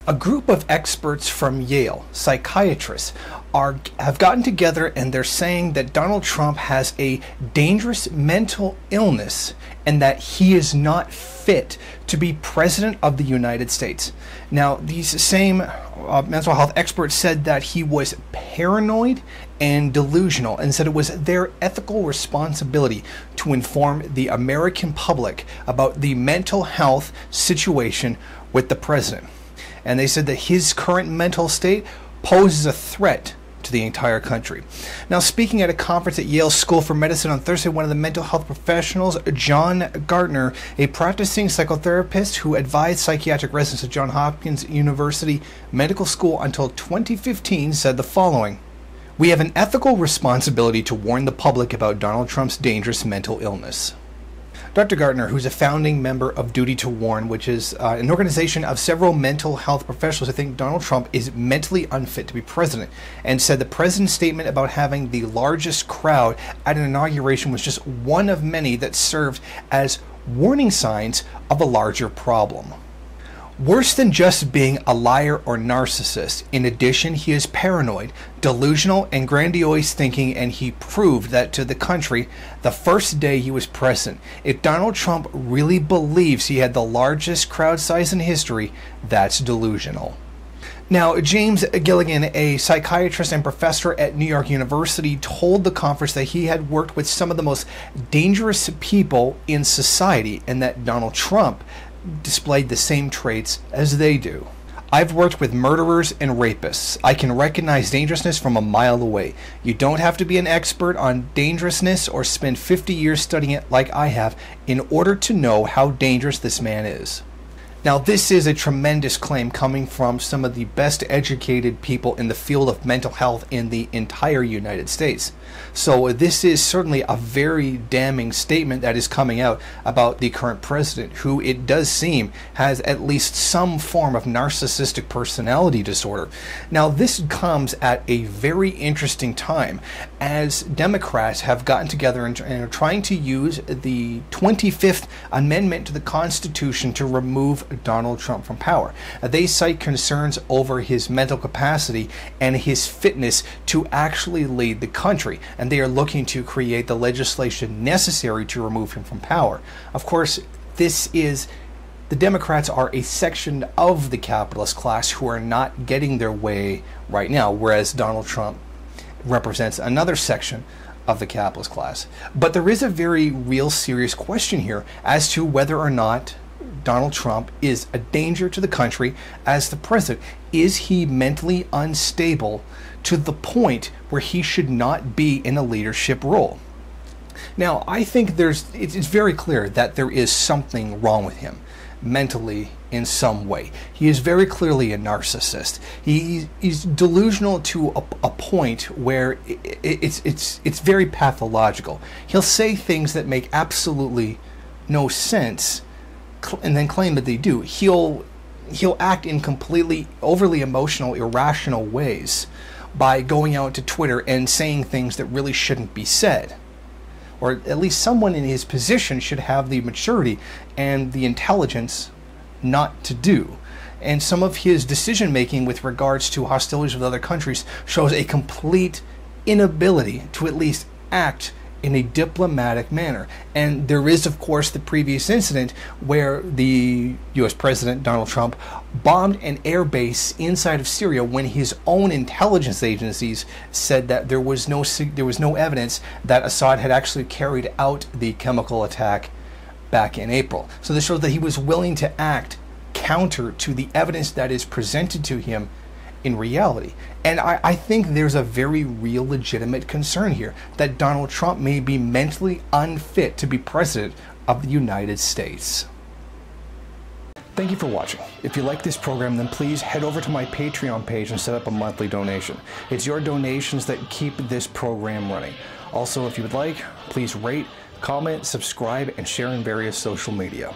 A group of experts from Yale, psychiatrists, have gotten together and they're saying that Donald Trump has a dangerous mental illness and that he is not fit to be president of the United States. Now, these same mental health experts said that he was paranoid and delusional and said it was their ethical responsibility to inform the American public about the mental health situation with the president. And they said that his current mental state poses a threat to the entire country. Now, speaking at a conference at Yale School for Medicine on Thursday, one of the mental health professionals, John Gardner, a practicing psychotherapist who advised psychiatric residents at Johns Hopkins University Medical School until 2015, said the following: "We have an ethical responsibility to warn the public about Donald Trump's dangerous mental illness." Dr. Gardner, who's a founding member of Duty to Warn, which is an organization of several mental health professionals who think Donald Trump is mentally unfit to be president, and said the president's statement about having the largest crowd at an inauguration was just one of many that served as warning signs of a larger problem. Worse than just being a liar or narcissist, in addition, he is paranoid, delusional, and grandiose thinking, and he proved that to the country the first day he was president. If Donald Trump really believes he had the largest crowd size in history, that's delusional. Now, James Gilligan, a psychiatrist and professor at New York University, told the conference that he had worked with some of the most dangerous people in society and that Donald Trump displayed the same traits as they do. "I've worked with murderers and rapists. I can recognize dangerousness from a mile away. You don't have to be an expert on dangerousness or spend 50 years studying it like I have in order to know how dangerous this man is." Now, this is a tremendous claim coming from some of the best educated people in the field of mental health in the entire United States. So this is certainly a very damning statement that is coming out about the current president, who it does seem has at least some form of narcissistic personality disorder. Now, this comes at a very interesting time as Democrats have gotten together and are trying to use the 25th Amendment to the Constitution to remove Donald Trump from power. They cite concerns over his mental capacity and his fitness to actually lead the country, and they are looking to create the legislation necessary to remove him from power. Of course, the Democrats are a section of the capitalist class who are not getting their way right now, whereas Donald Trump represents another section of the capitalist class. But there is a very real serious question here as to whether or not Donald Trump is a danger to the country as the president. Is he mentally unstable to the point where he should not be in a leadership role? Now, I think it's very clear that there is something wrong with him mentally in some way. He is very clearly a narcissist. He's delusional to a point where it's very pathological. He'll say things that make absolutely no sense and then claim that they do. He'll act in completely overly emotional, irrational ways by going out to Twitter and saying things that really shouldn't be said. Or at least someone in his position should have the maturity and the intelligence not to do. And some of his decision making with regards to hostilities with other countries shows a complete inability to at least act in a diplomatic manner. And there is, of course, the previous incident where the U.S. President, Donald Trump, bombed an air base inside of Syria when his own intelligence agencies said that there was no evidence that Assad had actually carried out the chemical attack back in April. So this shows that he was willing to act counter to the evidence that is presented to him in reality. And I think there's a very real legitimate concern here that Donald Trump may be mentally unfit to be president of the United States. Thank you for watching. If you like this program, then please head over to my Patreon page and set up a monthly donation. It's your donations that keep this program running. Also, if you would like, please rate, comment, subscribe, and share in various social media.